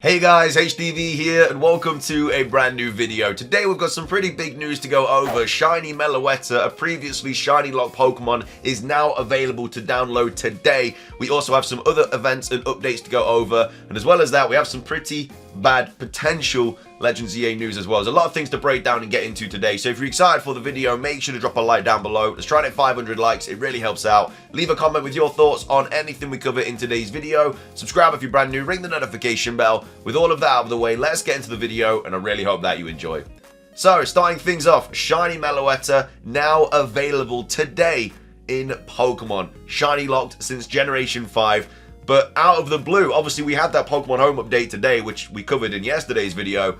Hey guys, HDV here and welcome to a brand new video. Today we've got some pretty big news to go over. Shiny Meloetta, a previously shiny locked Pokemon, is now available to download today. We also have some other events and updates to go over, and as well as that we have some pretty bad potential Legends EA news as well. There's a lot of things to break down and get into today, so if you're excited for the video, make sure to drop a like down below. Let's try to hit 500 likes, it really helps out. Leave a comment with your thoughts on anything we cover in today's video. Subscribe if you're brand new, ring the notification bell. With all of that out of the way, let's get into the video, and I really hope that you enjoy. So, starting things off, Shiny Meloetta now available today in Pokemon. Shiny locked since Generation 5. But out of the blue, obviously we had that Pokemon Home update today, which we covered in yesterday's video,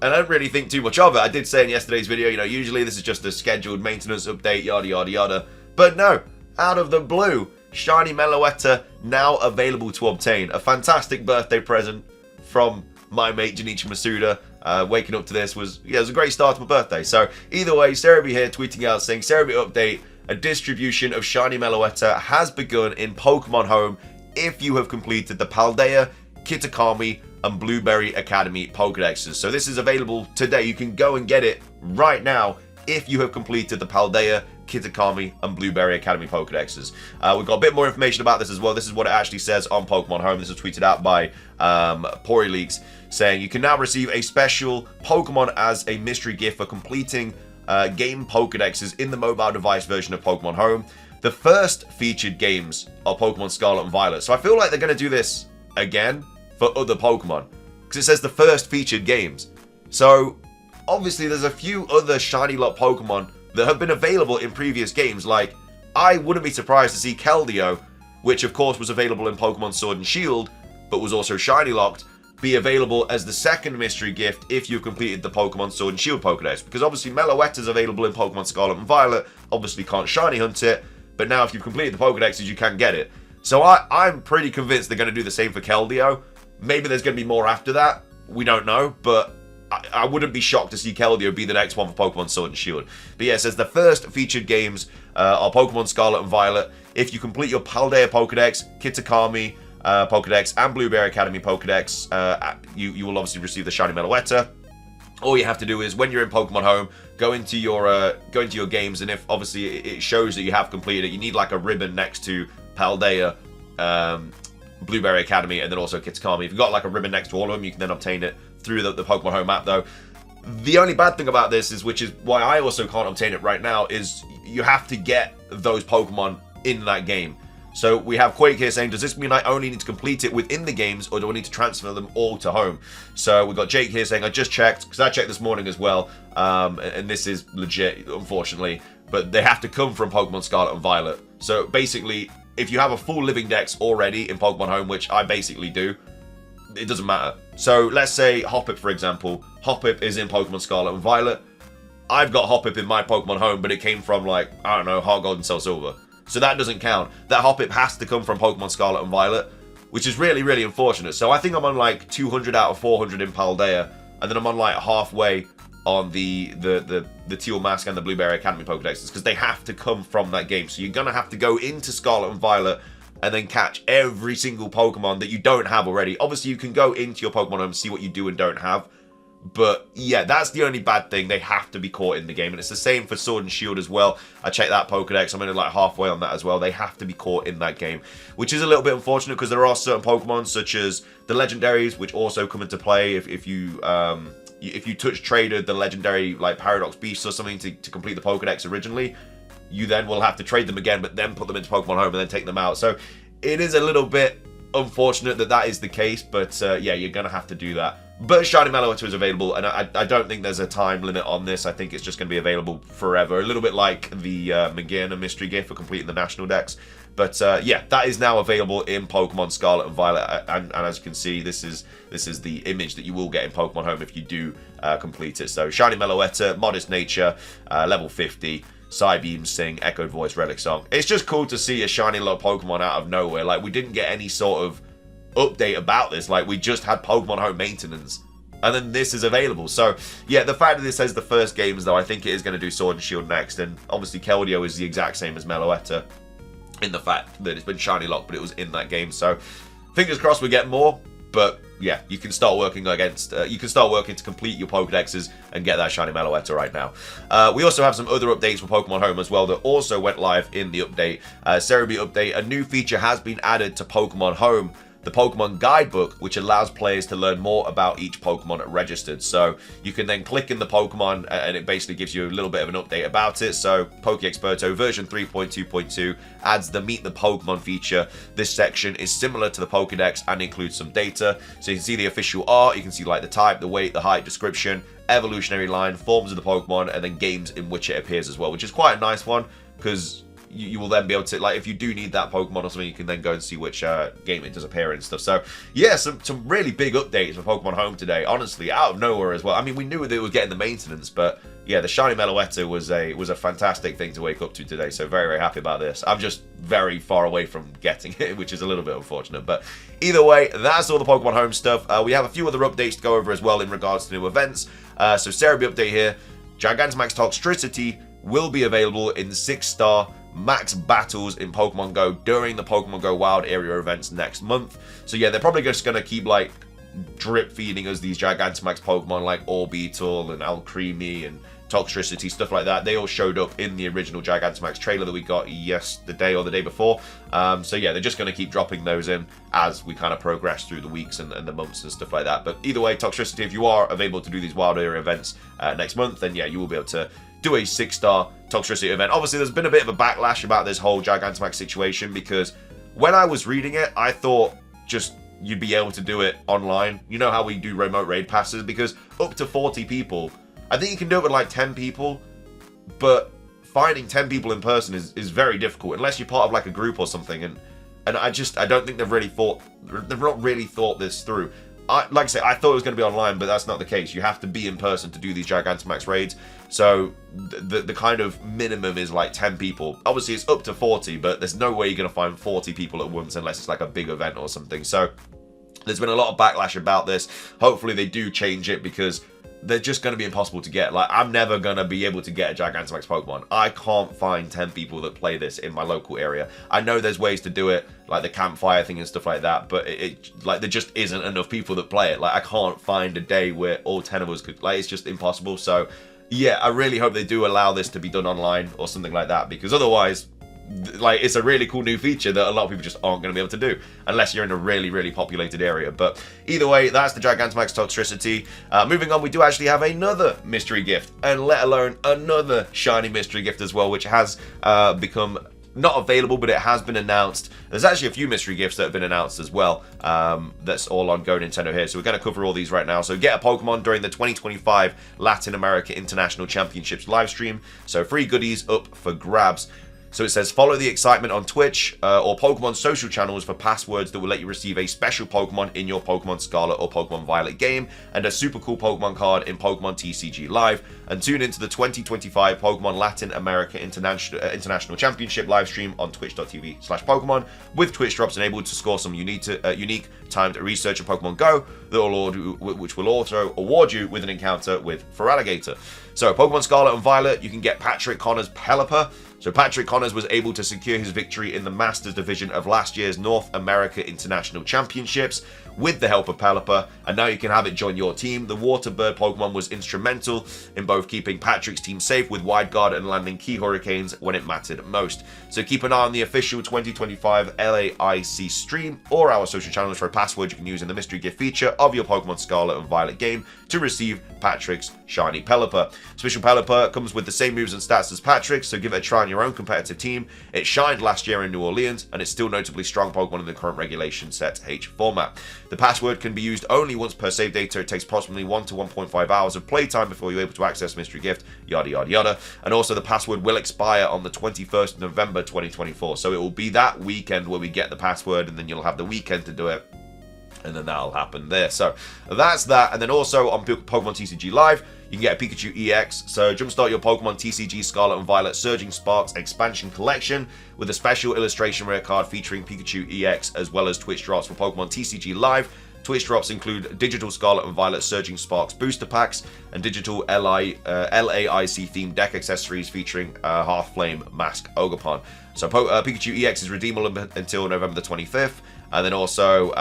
and I don't really think too much of it. I did say in yesterday's video, usually this is just a scheduled maintenance update, yada yada yada. But no, out of the blue, Shiny Meloetta now available to obtain. A fantastic birthday present from my mate Junichi Masuda. Waking up to this was a great start to my birthday. So either way, Cerebi here tweeting out saying, Cerebi update, a distribution of Shiny Meloetta has begun in Pokemon Home if you have completed the Paldea, Kitakami, and Blueberry Academy Pokedexes. So this is available today. You can go and get it right now if you have completed the Paldea, Kitakami, and Blueberry Academy Pokedexes. We've got a bit more information about this as well. This is what it actually says on Pokemon Home. This was tweeted out by Pori Leaks, saying you can now receive a special Pokemon as a mystery gift for completing game Pokedexes in the mobile device version of Pokemon Home. The first featured games are Pokemon Scarlet and Violet. So I feel like they're going to do this again for other Pokemon, because it says the first featured games. So obviously there's a few other shiny locked Pokemon that have been available in previous games. Like, I wouldn't be surprised to see Keldeo, which of course was available in Pokemon Sword and Shield, but was also shiny locked, be available as the second mystery gift if you've completed the Pokemon Sword and Shield Pokédex. Because obviously Meloetta is available in Pokemon Scarlet and Violet, obviously can't shiny hunt it, but now if you've completed the Pokédexes you can get it. So I'm pretty convinced they're going to do the same for Keldeo. Maybe there's going to be more after that, we don't know, but I wouldn't be shocked to see Keldeo be the next one for Pokemon Sword and Shield. But yeah, it says the first featured games are Pokemon Scarlet and Violet. If you complete your Paldea Pokédex, Kitakami Pokédex, and Blueberry Academy Pokédex, you will obviously receive the Shiny Meloetta. All you have to do is, when you're in Pokemon Home, go into your games, and if obviously it shows that you have completed it, you need like a ribbon next to Paldea, Blueberry Academy, and then also Kitakami. If you've got like a ribbon next to all of them, you can then obtain it through the Pokemon Home app. Though the only bad thing about this is, which is why I also can't obtain it right now, is you have to get those Pokemon in that game. So we have Quake here saying, does this mean I only need to complete it within the games, or do I need to transfer them all to Home? So we've got Jake here saying, I just checked, because I checked this morning as well, and this is legit, unfortunately, but they have to come from Pokemon Scarlet and Violet. So basically, if you have a full living dex already in Pokemon Home, which I basically do, it doesn't matter. So let's say Hoppip, for example. Hoppip is in Pokemon Scarlet and Violet. I've got Hoppip in my Pokemon Home, but it came from, like, I don't know, Heart Gold and Cell Silver. So that doesn't count. That Hoppip has to come from Pokemon Scarlet and Violet, which is really, really unfortunate. So I think I'm on like 200 out of 400 in Paldea, and then I'm on like halfway on the Teal Mask and the Blueberry Academy Pokedexes, because they have to come from that game. So you're going to have to go into Scarlet and Violet and then catch every single Pokemon that you don't have already. Obviously, you can go into your Pokemon Home and see what you do and don't have. But yeah, that's the only bad thing. They have to be caught in the game. And it's the same for Sword and Shield as well. I checked that Pokedex. I'm only like halfway on that as well. They have to be caught in that game, which is a little bit unfortunate, because there are certain Pokemon, such as the Legendaries, which also come into play if you touch traded the Legendary like Paradox Beasts or something to complete the Pokedex originally. You then will have to trade them again, but then put them into Pokemon Home and then take them out. So it is a little bit unfortunate that is the case, but yeah, you're going to have to do that. But Shiny Meloetta is available, and I don't think there's a time limit on this. I think it's just going to be available forever. A little bit like the Magearna mystery gift for completing the National Dex. But yeah, that is now available in Pokemon Scarlet and Violet, and as you can see, this is the image that you will get in Pokemon Home if you do complete it. So Shiny Meloetta, Modest Nature, level 50. Psybeam, Sing, Echoed Voice, Relic Song. It's just cool to see a shiny little Pokemon out of nowhere. Like, we didn't get any sort of update about this. Like, we just had Pokemon Home maintenance, and then this is available. So yeah, the fact that this says the first games, though, I think it is going to do Sword and Shield next. And obviously Keldeo is the exact same as Meloetta in the fact that it's been shiny locked, but it was in that game. So fingers crossed we get more. But yeah, you can start working to complete your Pokedexes and get that shiny Meloetta right now. We also have some other updates for Pokemon Home as well that also went live in the update. Cerebi update, a new feature has been added to Pokemon Home, the Pokemon Guidebook, which allows players to learn more about each Pokemon registered. So you can then click in the Pokemon and it basically gives you a little bit of an update about it. So Pokeexperto version 3.2.2 adds the Meet the Pokemon feature. This section is similar to the Pokedex and includes some data. So you can see the official art, you can see like the type, the weight, the height, description, evolutionary line, forms of the Pokemon, and then games in which it appears as well, which is quite a nice one because you will then be able to, like, if you do need that Pokemon or something, you can then go and see which game it does appear in and stuff. So, yeah, some really big updates for Pokemon Home today, honestly, out of nowhere as well. I mean, we knew that it was getting the maintenance, but, yeah, the shiny Meloetta was a fantastic thing to wake up to today, so very, very happy about this. I'm just very far away from getting it, which is a little bit unfortunate, but either way, that's all the Pokemon Home stuff. We have a few other updates to go over as well in regards to new events. So, Cerebi update here, Gigantamax Toxtricity will be available in 6-star max battles in Pokemon Go during the Pokemon Go Wild Area events next month. So yeah, they're probably just going to keep like drip feeding us these Gigantamax Pokemon like Orbeetle and Alcremie and Toxtricity, stuff like that. They all showed up in the original Gigantamax trailer that we got yesterday or the day before. So yeah, they're just going to keep dropping those in as we kind of progress through the weeks and the months and stuff like that. But either way, Toxtricity, if you are available to do these Wild Area events next month, then yeah, you will be able to do a 6-star Toxtricity event. Obviously, there's been a bit of a backlash about this whole Gigantamax situation because when I was reading it, I thought just you'd be able to do it online. You know how we do remote raid passes? Because up to 40 people, I think you can do it with like 10 people, but finding 10 people in person is very difficult unless you're part of like a group or something. And I don't think they've not really thought this through. Like I say, I thought it was going to be online, but that's not the case. You have to be in person to do these Gigantamax raids. So the kind of minimum is like 10 people. Obviously, it's up to 40, but there's no way you're going to find 40 people at once unless it's like a big event or something. So there's been a lot of backlash about this. Hopefully, they do change it because they're just going to be impossible to get. Like, I'm never going to be able to get a Gigantamax Pokemon. I can't find 10 people that play this in my local area. I know there's ways to do it, like the campfire thing and stuff like that, but like there just isn't enough people that play it. Like, I can't find a day where all 10 of us could, like, it's just impossible. So, yeah, I really hope they do allow this to be done online or something like that, because otherwise, like, it's a really cool new feature that a lot of people just aren't going to be able to do unless you're in a really, really populated area. But either way, that's the Gigantamax Toxtricity. Moving on, we do actually have another mystery gift, and let alone another shiny mystery gift as well, which has become not available, but it has been announced. There's actually a few mystery gifts that have been announced as well. That's all on Go Nintendo here. So we're going to cover all these right now. So get a Pokemon during the 2025 Latin America International Championships live stream. So free goodies up for grabs. So it says, follow the excitement on Twitch or Pokemon social channels for passwords that will let you receive a special Pokemon in your Pokemon Scarlet or Pokemon Violet game and a super cool Pokemon card in Pokemon TCG Live. And tune into the 2025 Pokemon Latin America International Championship live stream on twitch.tv/Pokemon with Twitch drops enabled to score some unique timed research of Pokemon Go which will also award you with an encounter with Feraligatr. So Pokemon Scarlet and Violet, you can get Patrick Connor's Pelipper. So Patrick Connors was able to secure his victory in the Masters division of last year's North America International Championships with the help of Pelipper, and now you can have it join your team. The Water Bird Pokemon was instrumental in both keeping Patrick's team safe with Wide Guard and landing key hurricanes when it mattered most. So keep an eye on the official 2025 LAIC stream or our social channels for a password you can use in the mystery gift feature of your Pokemon Scarlet and Violet game to receive Patrick's shiny Pelipper. Special Pelipper comes with the same moves and stats as Patrick's, so give it a try on your own competitive team. It shined last year in New Orleans, and it's still notably strong Pokemon in the current regulation set H format. The password can be used only once per save data. It takes approximately 1 to 1.5 hours of playtime before you're able to access mystery gift, yada yada yada. And also the password will expire on the 21st of November 2024. So it will be that weekend where we get the password, and then you'll have the weekend to do it. And then that'll happen there. So that's that. And then also on Pokemon TCG Live, you can get a Pikachu EX. So jumpstart your Pokemon TCG Scarlet and Violet Surging Sparks expansion collection with a special illustration rare card featuring Pikachu EX, as well as Twitch drops for Pokemon TCG Live. Twitch drops include digital Scarlet and Violet Surging Sparks booster packs and digital LAIC themed deck accessories featuring Half Flame Mask Ogerpon. So Pikachu EX is redeemable until November the 25th. And then also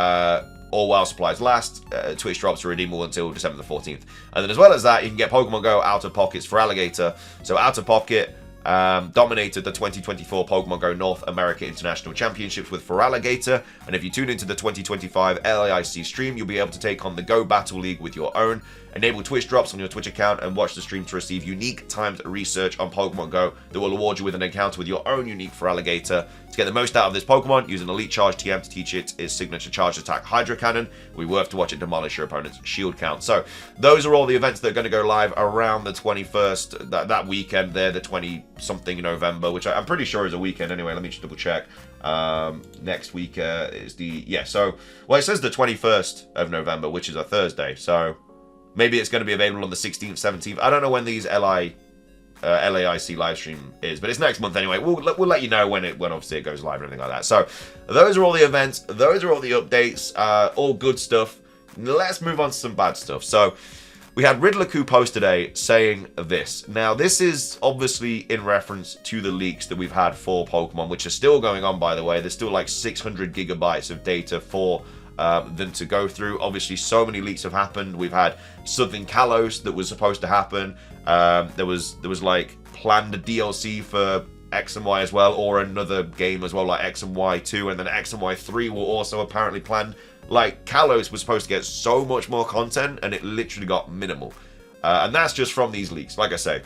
or while supplies last. Twitch drops are redeemable until December the 14th. And then as well as that, you can get Pokemon Go Out of Pockets for Alligator. So Out of Pocket dominated the 2024 Pokemon Go North America International Championships with Feraligatr, and if you tune into the 2025 LAIC stream, you'll be able to take on the Go Battle League with your own. Enable Twitch drops on your Twitch account and watch the stream to receive unique timed research on Pokemon Go that will award you with an encounter with your own unique Feraligatr. To get the most out of this Pokemon, use an Elite Charge TM to teach it its signature charge attack Hydro Cannon. We worth to watch it demolish your opponent's shield count. So those are all the events that are going to go live around the 21st, that weekend there, the 20-something November, which I'm pretty sure is a weekend anyway. Let me just double check. Next week is the, yeah, so, well, it says the 21st of November, which is a Thursday, so maybe it's going to be available on the 16th, 17th. I don't know when these LAIC live stream is, but it's next month anyway. We'll let you know when obviously it goes live and everything like that. So those are all the events. Those are all the updates. All good stuff. Let's move on to some bad stuff. So we had Riddler-Coup post today saying this. Now, this is obviously in reference to the leaks that we've had for Pokemon, which are still going on, by the way. There's still like 600 gigabytes of data for them to go through. Obviously, so many leaks have happened. We've had Southern Kalos that was supposed to happen. There was like planned DLC for X and Y as well, or another game as well, like X and Y 2, and then X and Y 3 were also apparently planned. Like, Kalos was supposed to get so much more content, and it literally got minimal. And that's just from these leaks. Like I say,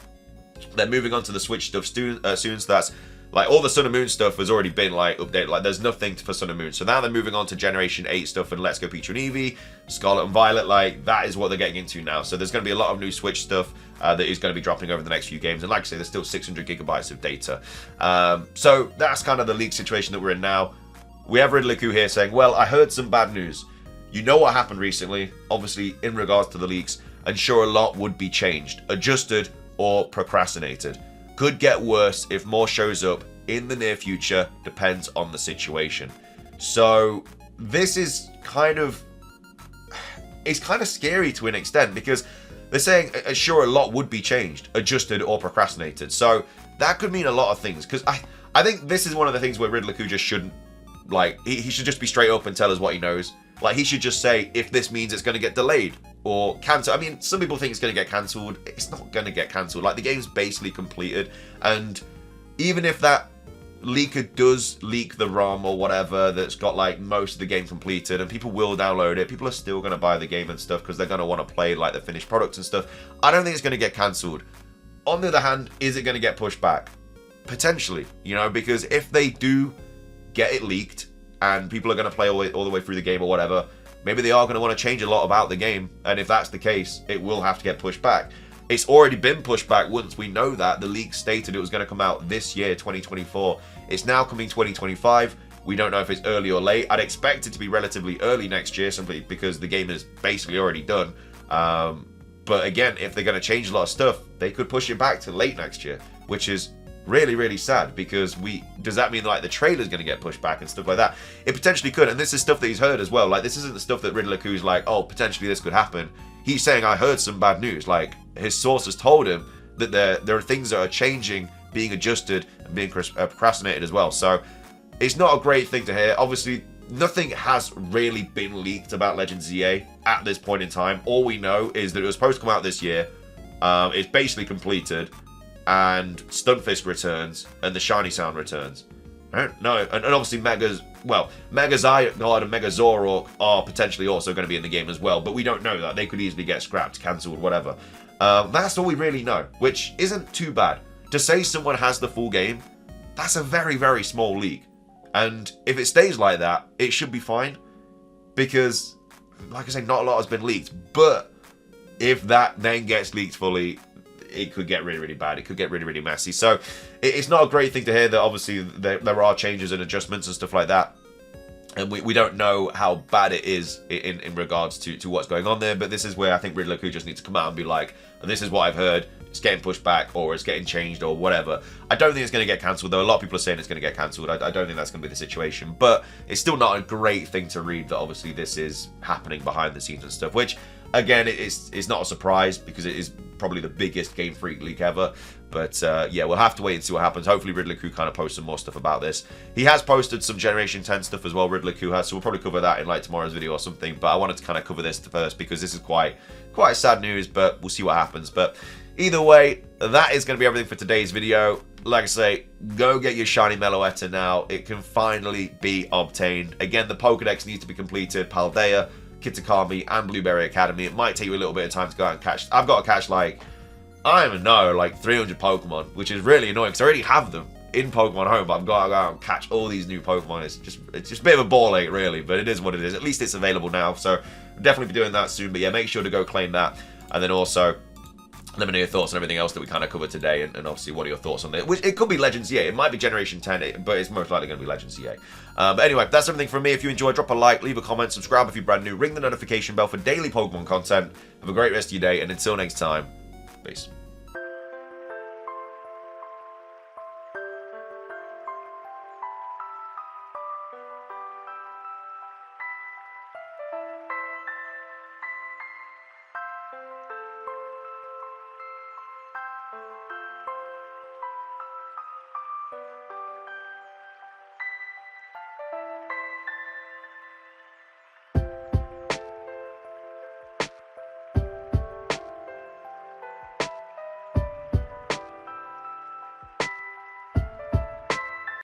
they're moving on to the Switch stuff soon, so that's like all the Sun and Moon stuff has already been like updated. Like, there's nothing for Sun and Moon. So now they're moving on to Generation 8 stuff and Let's Go Pikachu and Eevee, Scarlet and Violet. Like, that is what they're getting into now. So there's going to be a lot of new Switch stuff that is going to be dropping over the next few games. And like I say, there's still 600 gigabytes of data. So that's kind of the leak situation that we're in now. We have Riddler-Coup here saying, well, I heard some bad news. You know what happened recently, obviously in regards to the leaks, and sure, a lot would be changed, adjusted, or procrastinated. Could get worse if more shows up in the near future, depends on the situation. So this is kind of, it's kind of scary to an extent, because they're saying sure, a lot would be changed, adjusted, or procrastinated. So that could mean a lot of things, because I think this is one of the things where Riddler-Coup just shouldn't, like, he should just be straight up and tell us what he knows. Like, he should just say if this means it's going to get delayed or cancelled. I mean, some people think it's going to get cancelled. It's not going to get cancelled. Like, the game's basically completed, and even if that leaker does leak the ROM or whatever that's got like most of the game completed, and people will download it, people are still going to buy the game and stuff because they're going to want to play like the finished product and stuff. I don't think it's going to get cancelled. On the other hand, is it going to get pushed back? Potentially, you know, because if they do get it leaked and people are going to play all the way through the game or whatever, maybe they are going to want to change a lot about the game, and if that's the case, it will have to get pushed back. It's already been pushed back once. We know that. The leak stated it was going to come out this year, 2024. It's now coming 2025. We don't know if it's early or late. I'd expect it to be relatively early next year, simply because the game is basically already done. But again, if they're going to change a lot of stuff, they could push it back to late next year, which is really, really sad, because does that mean like the trailer's going to get pushed back and stuff like that? It potentially could, and this is stuff that he's heard as well. Like, this isn't the stuff that Riddler-Coux's like, oh, potentially this could happen. He's saying, I heard some bad news. Like, his sources told him that there are things that are changing, being adjusted, and being procrastinated as well. So it's not a great thing to hear. Obviously, nothing has really been leaked about Legends ZA at this point in time. All we know is that it was supposed to come out this year. It's basically completed, and Stunfisk returns, and the Shiny Sound returns. No, and obviously Mega Zygarde and Mega Zoroark are potentially also going to be in the game as well, but we don't know that. They could easily get scrapped, cancelled, whatever. That's all we really know, which isn't too bad. To say someone has the full game, that's a very, very small leak. And if it stays like that, it should be fine, because, like I say, not a lot has been leaked. But if that then gets leaked fully, it could get really, really bad. It could get really, really messy. So it's not a great thing to hear that obviously there are changes and adjustments and stuff like that. And we don't know how bad it is in regards to what's going on there. But this is where I think Riddler-Coup just needs to come out and be like, this is what I've heard. It's getting pushed back, or it's getting changed, or whatever. I don't think it's going to get cancelled, though. A lot of people are saying it's going to get cancelled. I don't think that's going to be the situation. But it's still not a great thing to read that obviously this is happening behind the scenes and stuff, which, again, it's not a surprise, because it is probably the biggest Game Freak leak ever. But yeah, we'll have to wait and see what happens. Hopefully Ridley-Coup kind of posts some more stuff about this. He has posted some Generation 10 stuff as well, Ridley-Coup has, so we'll probably cover that in like tomorrow's video or something. But I wanted to kind of cover this first because this is quite sad news, but we'll see what happens. But either way, that is going to be everything for today's video. Like I say, go get your shiny Meloetta now. It can finally be obtained. Again, the Pokedex needs to be completed. Paldea, Kitakami, and Blueberry Academy. It might take you a little bit of time to go out and catch. I've got to catch like, I don't even know, like 300 Pokemon, which is really annoying because I already have them in Pokemon Home, but I've got to go out and catch all these new Pokemon. It's just a bit of a ball ache, really, but it is what it is. At least it's available now, so we'll definitely be doing that soon. But yeah, make sure to go claim that, and then also let me know your thoughts on everything else that we kind of covered today, and obviously what are your thoughts on it. Which it could be Legends EA, it might be Generation 10, but it's most likely going to be Legends EA. But anyway, that's everything from me. If you enjoyed, drop a like, leave a comment, subscribe if you're brand new, ring the notification bell for daily Pokemon content. Have a great rest of your day, and until next time, peace.